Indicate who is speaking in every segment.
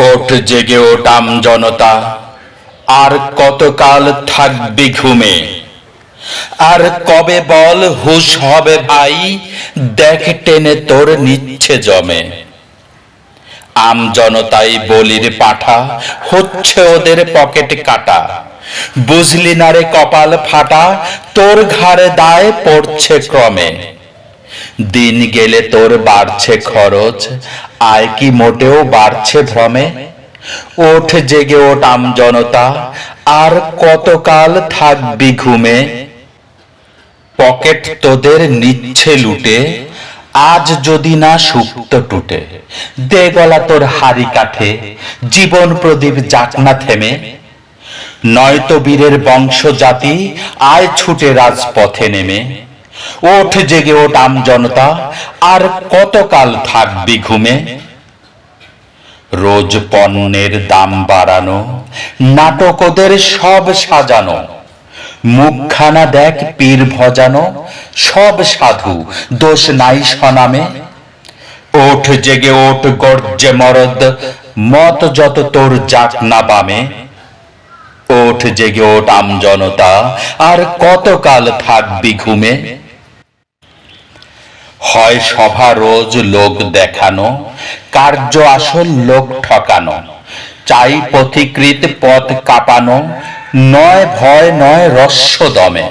Speaker 1: ওঠ জেগে ওঠ জনতা, আর কতকাল থাকবি ঘুমে? আর কবে বল হুঁশ হবে ভাই, দেখ টেনে তোর নিচ্ছে জমে। জনতাই বলির পাঠা, হচ্ছে ওদের পকেট কাটা। বুঝলি না রে কপাল ফাটা, তোর ঘাড়ে দায় পড়ছে ক্রমে। দিন গেলে তোর বাড়ছে খরচ, আয় কি মোটেও বাড়ছে ভ্রমে? ওঠ জেগে ওঠ জনতা, আর কতকাল থাকবি ঘুমে? পকেট তোদের নিচ্ছে লুটে, আজ যদি না সুক্ত টুটে। দে গলা তোর হাড়ি কাঠে, জীবন প্রদীপ যাক না থেমে। নয়তো বীরের বংশ জাতি, আয় ছুটে রাজপথে নেমে। ওঠ জেগে ওঠ জনতা, আর কতকাল থাকবি ঘুমে? রোজ পণ্যের দাম বাড়ানো, নাটক ওদের সব সাজানো। মুখখানা দেখ পীর ভজানো, সব সাধু দোষ নাই সনামে। ওঠ জেগে ওঠ গর্জে মরদ, মত যত তোর যাক না বামে। ওঠ জেগে ওঠ জনতা, আর কতকাল থাকবি ঘুমে? হয় সভা রোজ লোক দেখানো, কার্য আসল লোক ঠকানো। চাই পথিকৃত পথ কাঁপানো, নয় ভয় নয় রস্য দমে।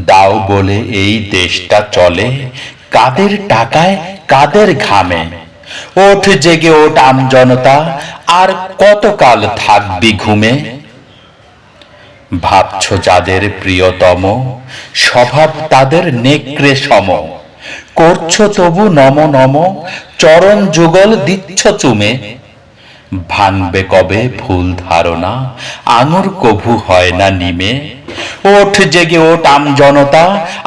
Speaker 1: দাও বলে এই দেশটা চলে, কাদের টাকায় কাদের ঘামে। ওঠ জেগে ওঠ জনতা, আর কতকাল থাকবি ঘুমে? ভাবছ যাদের প্রিয়তম, স্বভাব তাদের নেকড়ে সম। করছো তবু নম নম, চরণ যুগল দিচ্ছ চুমে। ভাঙবে কবে ভুল ধারণা, আঙুর কভু হয় না নিমে। ওঠ জেগে ওঠ জনতা,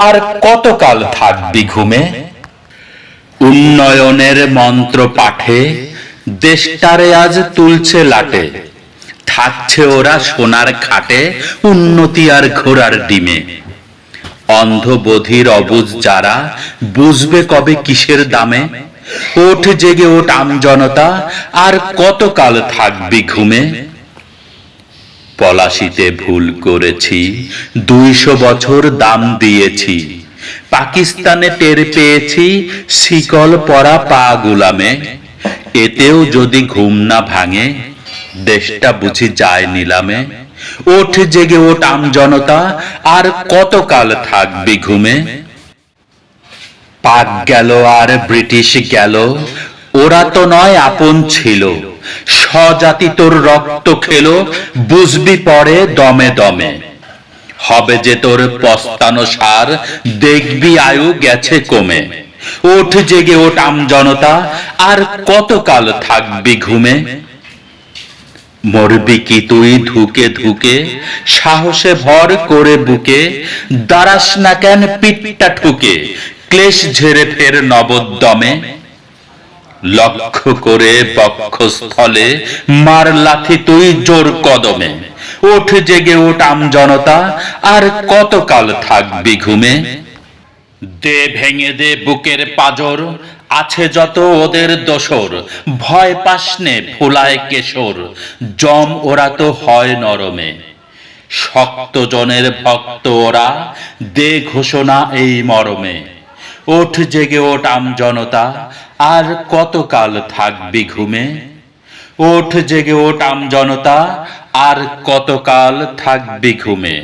Speaker 1: আর কতকাল থাকবি ঘুমে? উন্নয়নের মন্ত্র পাঠে, দেশটারে আজ তুলছে লাটে। থাকছে ওরা সোনার খাটে, উন্নতি আর ঘোড়ার ডিমে। অন্ধ বধির অবুঝ যারা, বুঝবে কবে কিসের দামে। ওঠ জেগে ওঠ জনতা, আর কতকাল থাকবি ঘুমে? পলাশিতে ভুল করেছি, 200 বছর দাম দিয়েছি। পাকিস্তানে টের পেয়েছি, শিকল পরা পা গুলামে। এতেও যদি ঘুম না ভাঙে, দেশটা বুঝি যায় নিলামে। ওঠ জেগে ওঠ জনতা, আর কতকাল থাকবি ঘুমে? পাক গেল আর ব্রিটিশ গেল, ওরা তো নয় আপন ছিল। স্বজাতি তোর রক্ত খেলো, বুঝবি পরে দমে দমে। হবে যে তোর পস্তানো সার, দেখবি আয়ু গেছে কমে। ওঠ জেগে ওঠ জনতা, আর কতকাল থাকবি ঘুমে? মরবি কি তুই ধুকে ধুকে, সাহসে ভর করে বুকে। দাঁড়াস না কেন পিঠটা ঠুকে, ক্লেশ ঝেড়ে ফের নবোদ্যমে। লক্ষ্য করে বক্ষস্থলে, মার লাথি তুই জোর কদমে। ওঠ জেগে ওঠ জনতা, আর কতকাল থাকবি ঘুমে? দে ভেঙে দে বুকের পাজর, আছে যত ওদের দোসর। ভয় পাসনে ফুলায় কেশর, জম ওরা তো হয় নরমে। শক্ত জনের ভক্ত ওরা, দে ঘোষণা এই মরমে। ওঠ জেগে ওঠ জনতা, আর কতকাল থাকবি ঘুমে? ওঠ জেগে ওঠ জনতা, আর কতকাল থাকবি ঘুমে?